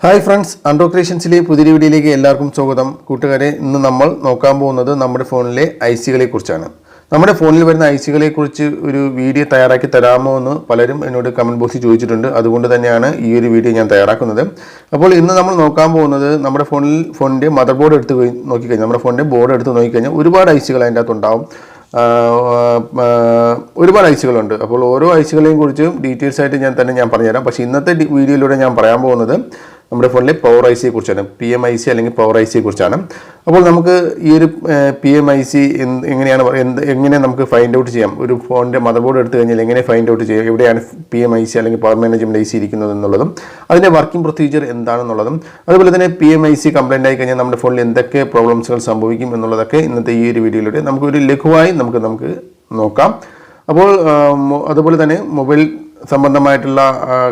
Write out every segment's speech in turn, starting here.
Hi friends, ആൻഡ്രോ ക്രിയേഷൻസിലെ പുതിയ വീഡിയോയിലേക്ക് എല്ലാവർക്കും സ്വാഗതം. കൂട്ടുകാരെ, ഇന്ന് നമ്മൾ നോക്കാൻ പോകുന്നത് നമ്മുടെ ഫോണിലെ ഐസികളെ കുറിച്ചാണ്. നമ്മുടെ ഫോണിൽ വരുന്ന ഐസികളെ കുറിച്ച് ഒരു വീഡിയോ തയ്യാറാക്കി തരാമോ എന്ന് പലരും എന്നോട് കമൻറ്റ് ബോക്സിൽ ചോദിച്ചിട്ടുണ്ട്. അതുകൊണ്ട് തന്നെയാണ് ഈ ഒരു വീഡിയോ ഞാൻ തയ്യാറാക്കുന്നത്. അപ്പോൾ ഇന്ന് നമ്മൾ നോക്കാൻ പോകുന്നത് നമ്മുടെ ഫോണിൻ്റെ മദർ ബോർഡ് എടുത്ത് നോക്കിക്കഴിഞ്ഞാൽ, നമ്മുടെ ഫോണിൻ്റെ ബോർഡ് എടുത്ത് നോക്കിക്കഴിഞ്ഞാൽ ഒരുപാട് ഐസികൾ അതിൻ്റെ അകത്തുണ്ടാവും. ഒരുപാട് ഐസികളുണ്ട്. അപ്പോൾ ഓരോ ഐസികളെയും കുറിച്ചും ഡീറ്റെയിൽസ് ആയിട്ട് ഞാൻ പറഞ്ഞുതരാം. പക്ഷേ ഇന്നത്തെ വീഡിയോയിലൂടെ ഞാൻ പറയാൻ പോകുന്നത് നമ്മുടെ ഫോണിലെ പവർ ഐസിയെ കുറിച്ചാണ്. PMIC അല്ലെങ്കിൽ പവർ ഐസിയെ കുറിച്ചാണ്. അപ്പോൾ നമുക്ക് ഈ ഒരു PMIC എങ്ങനെ നമുക്ക് ഫൈൻഡ് ഔട്ട് ചെയ്യാം, ഒരു ഫോണിൻ്റെ മദർ ബോർഡ് എടുത്തു കഴിഞ്ഞാൽ എങ്ങനെ ഫൈൻഡ് ഔട്ട് ചെയ്യാം, എവിടെയാണ് PMIC അല്ലെങ്കിൽ പവർ മാനേജ്മെൻറ്റ് ഐസി ഇരിക്കുന്നത് എന്നുള്ളതും അതിൻ്റെ വർക്കിംഗ് പ്രൊസീജിയർ എന്താണെന്നുള്ളതും, അതുപോലെ തന്നെ PMIC കംപ്ലൈൻ്റ് ആയി കഴിഞ്ഞാൽ നമ്മുടെ ഫോണിൽ എന്തൊക്കെ പ്രോബ്ലംസുകൾ സംഭവിക്കും എന്നുള്ളതൊക്കെ ഇന്നത്തെ ഈ ഒരു വീഡിയോയിലൂടെ നമുക്കൊരു ലഘുവായി നമുക്ക് നോക്കാം. അപ്പോൾ അതുപോലെ തന്നെ മൊബൈൽ സംബന്ധമായിട്ടുള്ള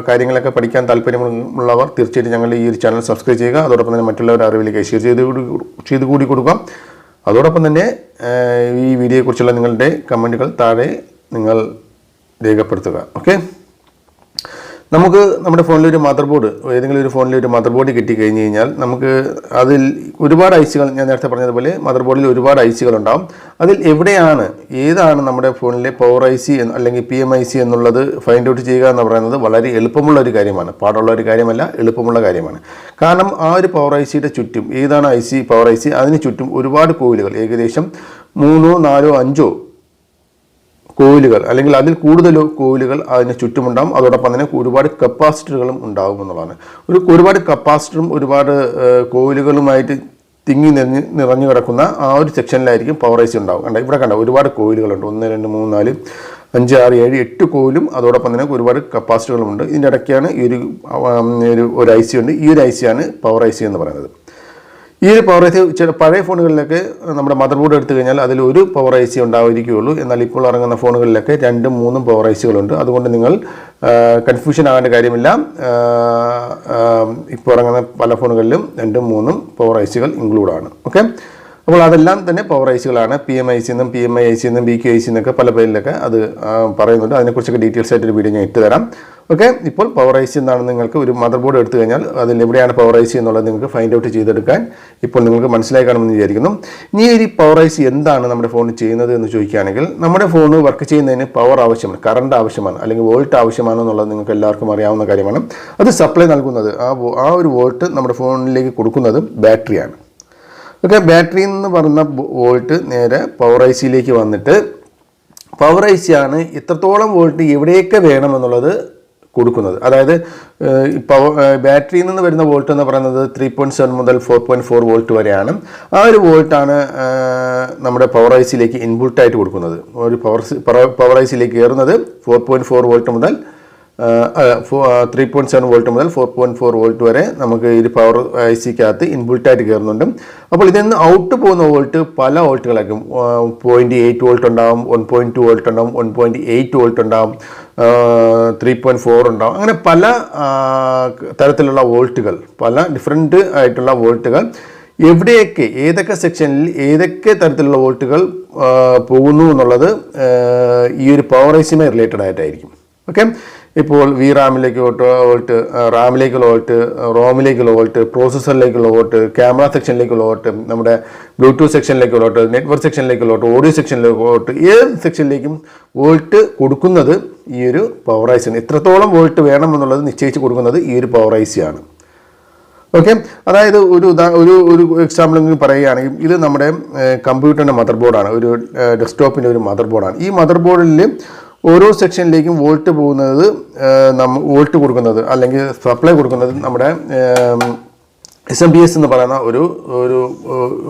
കാര്യങ്ങളൊക്കെ പഠിക്കാൻ താല്പര്യമുള്ളവർ തീർച്ചയായിട്ടും ഞങ്ങൾ ഈ ഒരു ചാനൽ സബ്സ്ക്രൈബ് ചെയ്യുക. അതോടൊപ്പം തന്നെ മറ്റുള്ളവരുടെ അറിവിലേക്ക് ഷെയർ ചെയ്ത് കൂടി കൊടുക്കുക. അതോടൊപ്പം തന്നെ ഈ വീഡിയോയെക്കുറിച്ചുള്ള നിങ്ങളുടെ കമൻറ്റുകൾ താഴെ നിങ്ങൾ രേഖപ്പെടുത്തുക. ഓക്കെ, നമുക്ക് നമ്മുടെ ഫോണിലൊരു മദർ ബോർഡ്, ഏതെങ്കിലും ഒരു ഫോണിൽ ഒരു മദർ ബോർഡ് കിട്ടിക്കഴിഞ്ഞ് കഴിഞ്ഞാൽ നമുക്ക് അതിൽ ഒരുപാട് ഐസികൾ, ഞാൻ നേരത്തെ പറഞ്ഞതുപോലെ മദർ ബോർഡിൽ ഒരുപാട് ഐസികൾ ഉണ്ടാവും. അതിൽ ഏതാണ് നമ്മുടെ ഫോണിലെ പവർ ഐസി അല്ലെങ്കിൽ PMIC എന്നുള്ളത് ഫൈൻഡ് ഔട്ട് ചെയ്യുക എന്ന് പറയുന്നത് വളരെ എളുപ്പമുള്ള ഒരു കാര്യമാണ്. പാടുള്ള ഒരു കാര്യമല്ല, എളുപ്പമുള്ള കാര്യമാണ്. കാരണം ആ ഒരു പവർ ഐസിയുടെ ചുറ്റും, ഏതാണ് പവർ ഐസി, അതിന് ചുറ്റും ഒരുപാട് കോയിലുകൾ, ഏകദേശം 3, 4, 5 കോയിലുകൾ അല്ലെങ്കിൽ അതിൽ കൂടുതൽ കോയിലുകൾ അതിന് ചുറ്റുമുണ്ടാകും. അതോടൊപ്പം തന്നെ ഒരുപാട് കപ്പാസിറ്ററുകളും ഉണ്ടാകും എന്നുള്ളതാണ്. ഒരുപാട് കപ്പാസിറ്ററും ഒരുപാട് കോയിലുകളുമായിട്ട് നിറഞ്ഞു കിടക്കുന്ന ആ ഒരു സെക്ഷനിലായിരിക്കും പവർ ഐസി ഉണ്ടാവും. ഇവിടെ ഒരുപാട് കോയിലുകളുണ്ട്. 1, 2, 3, 4, 5, 6, 7, 8 കോയിലും അതോടൊപ്പം തന്നെ ഒരുപാട് കപ്പാസിറ്ററുകളുമുണ്ട്. ഇതിൻ്റെ ഇടയ്ക്കാണ് ഒരു ഐസി ഉണ്ട്. ഈ ഒരു ഐസിയാണ് പവർ ഐസി എന്ന് പറയുന്നത്. ഈ ഒരു പവർ ഐസി പഴയ ഫോണുകളിലൊക്കെ നമ്മുടെ മദർ ബോർഡ് എടുത്തു കഴിഞ്ഞാൽ അതിൽ ഒരു പവർ ഐസി ഉണ്ടായിരിക്കുകയുള്ളൂ. എന്നാൽ ഇപ്പോൾ ഇറങ്ങുന്ന ഫോണുകളിലൊക്കെ 2, 3 പവർ ഐസികളുണ്ട്. അതുകൊണ്ട് നിങ്ങൾ കൺഫ്യൂഷൻ ആകേണ്ട കാര്യമില്ല. ഇപ്പോൾ ഇറങ്ങുന്ന പല ഫോണുകളിലും 2, 3 പവർ ഐസികൾ ഇൻക്ലൂഡാണ്. ഓക്കെ, അപ്പോൾ അതെല്ലാം തന്നെ പവർ ഐസികളാണ്. PMIC എന്നും PMIC എന്നും BQIC എന്നൊക്കെ പല പേരിലൊക്കെ അത് പറയുന്നുണ്ട്. അതിനെക്കുറിച്ചൊക്കെ ഡീറ്റെയിൽസ് ആയിട്ടൊരു വീഡിയോ ഞാൻ ഇട്ടുതരാം. ഓക്കെ, ഇപ്പോൾ പവർ ഐസി എന്താണെന്ന് നിങ്ങൾക്ക് ഒരു മദർ ബോർഡ് എടുത്തു കഴിഞ്ഞാൽ അതിൽ എവിടെയാണ് പവർ ഐസി എന്നുള്ളത് നിങ്ങൾക്ക് ഫൈൻഡ് ഔട്ട് ചെയ്തെടുക്കാൻ ഇപ്പോൾ നിങ്ങൾക്ക് മനസ്സിലായി കാണുമെന്ന് വിചാരിക്കുന്നു. ഇനി ഈ പവർ ഐസി എന്താണ് നമ്മുടെ ഫോണിൽ ചെയ്യുന്നത് എന്ന് ചോദിക്കുകയാണെങ്കിൽ, നമ്മുടെ ഫോൺ വർക്ക് ചെയ്യുന്നതിന് പവർ ആവശ്യമാണ്, കറണ്ട് ആവശ്യമാണ്, അല്ലെങ്കിൽ വോൾട്ട് ആവശ്യമാണ് എന്നുള്ളത് നിങ്ങൾക്ക് എല്ലാവർക്കും അറിയാവുന്ന കാര്യമാണ്. അത് സപ്ലൈ നൽകുന്നത്, ആ ഒരു വോൾട്ട് നമ്മുടെ ഫോണിലേക്ക് കൊടുക്കുന്നത് ബാറ്ററിയാണ്. ഓക്കെ, ബാറ്ററി എന്ന് പറയുന്ന വോൾട്ട് നേരെ പവർ ഐസിയിലേക്ക് വന്നിട്ട് പവർ ഐസിയാണ് എത്രത്തോളം വോൾട്ട് എവിടെയൊക്കെ വേണമെന്നുള്ളത് കൊടുക്കുന്നത്. അതായത് ബാറ്ററിയിൽ നിന്ന് വരുന്ന വോൾട്ട് എന്ന് പറയുന്നത് 3.7 മുതൽ 4.4 വോൾട്ട് വരെയാണ്. ആ ഒരു വോൾട്ടാണ് നമ്മുടെ പവർ ഐസിയിലേക്ക് ഇൻപുട്ടായിട്ട് കൊടുക്കുന്നത്. ഒരു പവർ ഐസിയിലേക്ക് കയറുന്നത് 4.4 വോൾട്ട് മുതൽ 3.7 വോൾട്ട് മുതൽ 4.4 വോൾട്ട് വരെ നമുക്ക് ഈ പവർ ഐസിക്കകത്ത് ഇൻപുട്ടായിട്ട് കയറുന്നുണ്ട്. അപ്പോൾ ഇതിൽ നിന്ന് ഔട്ട് പോകുന്ന വോൾട്ട് പല വോൾട്ടുകളായിരിക്കും. 0.8 വോൾട്ട് ഉണ്ടാവും, 1.2 വോൾട്ട് ഉണ്ടാവും, 1.8 വോൾട്ട് ഉണ്ടാവും, 3.4 ഉണ്ടാവും. അങ്ങനെ പല തരത്തിലുള്ള വോൾട്ടുകൾ, പല ഡിഫറെൻറ്റ് ആയിട്ടുള്ള വോൾട്ടുകൾ എവിടെയൊക്കെ, ഏതൊക്കെ സെക്ഷനിൽ ഏതൊക്കെ തരത്തിലുള്ള വോൾട്ടുകൾ പോകുന്നു എന്നുള്ളത് ഈ ഒരു പവർ ഐസിയുമായി റിലേറ്റഡ് ആയിട്ടായിരിക്കും. ഓക്കെ, ഇപ്പോൾ VRAM-ലേക്ക് വോൾട്ട്, റാമിലേക്കുള്ള വോൾട്ട്, റോമിലേക്കുള്ള വോൾട്ട്, പ്രോസസ്സറിലേക്കുള്ള വോൾട്ട്, ക്യാമറ സെക്ഷനിലേക്കുള്ള വോൾട്ട്, നമ്മുടെ ബ്ലൂടൂത്ത് സെക്ഷനിലേക്കുള്ള വോൾട്ട്, നെറ്റ്വർക്ക് സെക്ഷനിലേക്കുള്ള വോൾട്ട്, ഓഡിയോ സെക്ഷനിലേക്ക് വോൾട്ട്, ഏത് സെക്ഷനിലേക്കും വോൾട്ട് കൊടുക്കുന്നത് ഈ ഒരു പവർ ഐസിയാണ്. എത്രത്തോളം വോൾട്ട് വേണമെന്നുള്ളത് നിശ്ചയിച്ച് കൊടുക്കുന്നത് ഈ ഒരു പവർ ഐസിയാണ്. ഓക്കെ, അതായത് ഒരു എക്സാമ്പിൾ പറയുകയാണെങ്കിൽ, ഇത് നമ്മുടെ കമ്പ്യൂട്ടറിൻ്റെ മദർ ബോർഡാണ്, ഒരു ഡെസ്ക്ടോപ്പിൻ്റെ ഒരു മദർ ബോർഡാണ്. ഈ മദർ ബോർഡിൽ ഓരോ സെക്ഷനിലേക്കും വോൾട്ട് വോൾട്ട് കൊടുക്കുന്നത് അല്ലെങ്കിൽ സപ്ലൈ കൊടുക്കുന്നത് നമ്മുടെ SMPS എന്ന് പറയുന്ന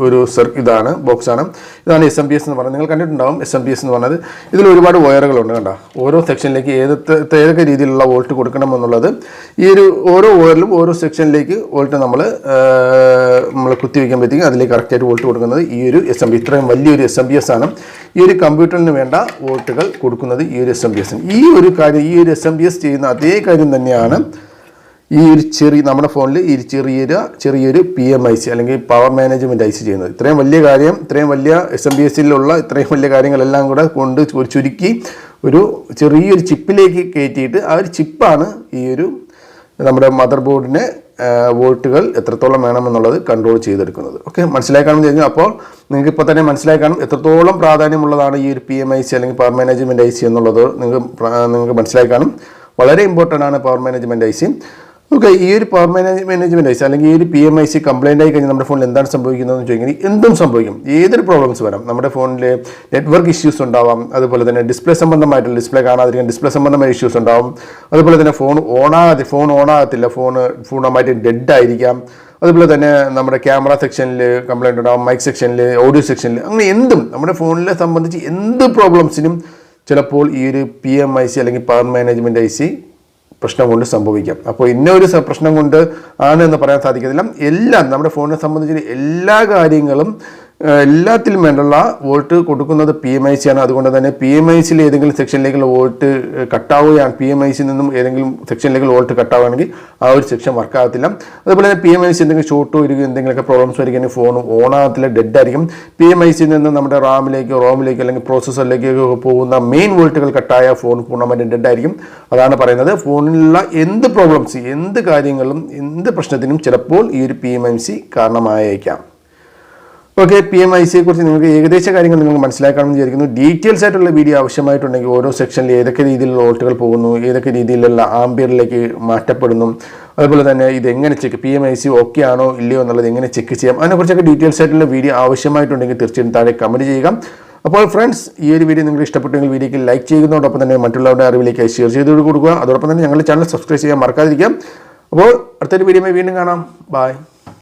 ഒരു ഇതാണ്, ബോക്സാണ്. ഇതാണ് SMPS എന്ന് പറയുന്നത്. നിങ്ങൾ കണ്ടിട്ടുണ്ടാവും SMPS എന്ന് പറയുന്നത്. ഇതിൽ ഒരുപാട് വയറുകളുണ്ട്. കണ്ടോ, ഓരോ സെക്ഷനിലേക്ക് ഏതൊക്കെ രീതിയിലുള്ള വോൾട്ട് കൊടുക്കണം എന്നുള്ളത് ഈ ഓരോ വയറിലും ഓരോ സെക്ഷനിലേക്ക് വോൾട്ട് നമ്മൾ കുത്തിവെക്കുമ്പോഴത്തേക്കും അതിലേക്ക് കറക്റ്റായിട്ട് വോൾട്ട് കൊടുക്കുന്നത് ഈ ഒരു SMPS. ഇത്രയും വലിയൊരു SMPS ആണ്. ഈ ഒരു കമ്പ്യൂട്ടറിന് വേണ്ട വോൾട്ടുകൾ കൊടുക്കുന്നത് ഈ ഒരു SMPS. ഈ ഒരു SMPS ചെയ്യുന്ന അതേ കാര്യം തന്നെയാണ് ഈ ഒരു നമ്മുടെ ഫോണിൽ ഈ ചെറിയൊരു PMIC അല്ലെങ്കിൽ പവർ മാനേജ്മെൻറ്റ് ഐസി ചെയ്യുന്നത്. ഇത്രയും വലിയ SMPSലുള്ള ഇത്രയും വലിയ കാര്യങ്ങളെല്ലാം കൂടെ ചുരുക്കി ഒരു ചെറിയൊരു ചിപ്പിലേക്ക് കയറ്റിയിട്ട് ആ ഒരു ചിപ്പാണ് ഈ ഒരു നമ്മുടെ മദർ ബോർഡിനെ വോൾട്ടുകൾ എത്രത്തോളം വേണമെന്നുള്ളത് കൺട്രോൾ ചെയ്തെടുക്കുന്നത്. ഓക്കെ, മനസ്സിലായി കാണുമെന്ന് കഴിഞ്ഞാൽ അപ്പോൾ നിങ്ങൾക്ക് ഇപ്പോൾ തന്നെ മനസ്സിലായി കാണും എത്രത്തോളം പ്രാധാന്യമുള്ളതാണ് ഈ ഒരു PMIC അല്ലെങ്കിൽ പവർ മാനേജ്മെൻറ്റ് IC എന്നുള്ളത് നിങ്ങൾക്ക് മനസ്സിലായി കാണും. വളരെ ഇമ്പോർട്ടൻ്റ് ആണ് പവർ മാനേജ്മെൻറ്റ് IC. ഓക്കെ, ഈ ഒരു പവർ മാനേജ്മെൻറ്റ് IC അല്ലെങ്കിൽ ഈ ഒരു PMIC കംപ്ലൈൻ്റ് ആയി കഴിഞ്ഞാൽ നമ്മുടെ ഫോണിൽ എന്താണ് സംഭവിക്കുന്നതെന്ന് ചോദിക്കുന്നത് എന്തും സംഭവിക്കും. ഏതൊരു പ്രോബ്ലംസ് വരാം. നമ്മുടെ ഫോണിൽ നെറ്റ്വർക്ക് ഇഷ്യൂസ് ഉണ്ടാവാം, അതുപോലെ തന്നെ ഡിസ്പ്ലേ സംബന്ധമായിട്ടുള്ള ഡിസ്പ്ലേ കാണാതിരിക്കാൻ ഡിസ്പ്ലേ സംബന്ധമായ ഇഷ്യൂസ് ഉണ്ടാവും, അതുപോലെ തന്നെ ഫോൺ ഓണാകത്തില്ല, ഫോൺ പൂർണ്ണമായിട്ട് ഡെഡ് ആയിരിക്കാം, അതുപോലെ തന്നെ നമ്മുടെ ക്യാമറ സെക്ഷനിൽ കംപ്ലൈൻറ്റ് ഉണ്ടാവും, മൈക്ക് സെക്ഷനിൽ, ഓഡിയോ സെക്ഷനിൽ, അങ്ങനെ എന്തും നമ്മുടെ ഫോണിനെ സംബന്ധിച്ച് എന്ത് പ്രോബ്ലംസിനും ചിലപ്പോൾ ഈ ഒരു PMIC അല്ലെങ്കിൽ പവർ മാനേജ്മെൻറ്റ് IC പ്രശ്നം കൊണ്ട് സംഭവിക്കാം. അപ്പോൾ ഇന്നൊരു പ്രശ്നം കൊണ്ട് ആണ് എന്ന് പറയാൻ സാധിക്കത്തില്ല. എല്ലാം നമ്മുടെ ഫോണിനെ സംബന്ധിച്ച് എല്ലാ കാര്യങ്ങളും എല്ലാത്തിലും വേണ്ടുള്ള വോൾട്ട് കൊടുക്കുന്നത് PMIC ആണ്. അതുകൊണ്ട് തന്നെ PMICയിൽ ഏതെങ്കിലും സെക്ഷനിലേക്കുള്ള വോൾട്ട് കട്ടാവുകയാണ്, PMICയിൽ നിന്നും ഏതെങ്കിലും സെക്ഷനിലേക്ക് വോൾട്ട് കട്ടാവുകയാണെങ്കിൽ ആ ഒരു സെക്ഷൻ വർക്ക് ആകത്തില്ല. അതുപോലെ തന്നെ PMIC എന്തെങ്കിലും ഷോർട്ട് വരികയോ എന്തെങ്കിലുമൊക്കെ പ്രോബ്ലംസ് വരികയാണെങ്കിൽ ഫോൺ ഓൺ ആകത്തില്ല, ഡെഡ് ആയിരിക്കും. PMICയിൽ നിന്ന് നമ്മുടെ റോമിലേക്കോ അല്ലെങ്കിൽ പ്രോസസ്സറിലേക്കോ പോകുന്ന മെയിൻ വോൾട്ടുകൾ കട്ടായ ഫോൺ പൂർണ്ണമായിട്ടും ഡെഡ് ആയിരിക്കും. അതാണ് പറയുന്നത് ഫോണിലുള്ള എന്ത് പ്രോബ്ലംസ്, എന്ത് കാര്യങ്ങളും, എന്ത് പ്രശ്നത്തിനും ചിലപ്പോൾ ഈ ഒരു PMIC കാരണമായേക്കാം. ഓക്കെ, PMICയെ കുറിച്ച് നിങ്ങൾക്ക് ഏകദേശ കാര്യങ്ങൾ നിങ്ങൾക്ക് മനസ്സിലാക്കാമെന്ന് വിചാരിക്കുന്നു. ഡീറ്റെയിൽസ് ആയിട്ടുള്ള വീഡിയോ ആവശ്യമായിട്ടുണ്ടെങ്കിൽ ഓരോ സെക്ഷനിൽ ഏതൊക്കെ രീതിയിലുള്ള വോൾട്ടുകൾ പോകുന്നു, ഏതൊക്കെ രീതിയിലുള്ള ആംബിയറിലേക്ക് മാറ്റപ്പെടുന്നു, അതുപോലെ തന്നെ ഇത് എങ്ങനെ PMIC ഓക്കെ ആണോ ഇല്ലയോ എന്നുള്ളത് എങ്ങനെ ചെക്ക് ചെയ്യാം, അതിനെക്കുറിച്ചൊക്കെ ഡീറ്റെയിൽസ് ആയിട്ടുള്ള വീഡിയോ ആവശ്യമായിട്ടുണ്ടെങ്കിൽ തീർച്ചയായും താഴെ കമൻറ്റ് ചെയ്യുക. അപ്പോൾ ഫ്രണ്ട്സ്, ഈ ഒരു വീഡിയോ നിങ്ങൾ ഇഷ്ടപ്പെട്ടെങ്കിൽ വീഡിയോക്ക് ലൈക്ക് ചെയ്യുന്നതോടൊപ്പം തന്നെ മറ്റുള്ളവരുടെ അറിവിലേക്ക് ഷെയർ ചെയ്ത് കൊടുക്കുക. അതോടൊപ്പം തന്നെ ഞങ്ങളുടെ ചാനൽ സബ്സ്ക്രൈബ് ചെയ്യാൻ മറക്കാതിരിക്കാം. അപ്പോൾ അടുത്തൊരു വീഡിയോയുമായി വീണ്ടും കാണാം. ബൈ.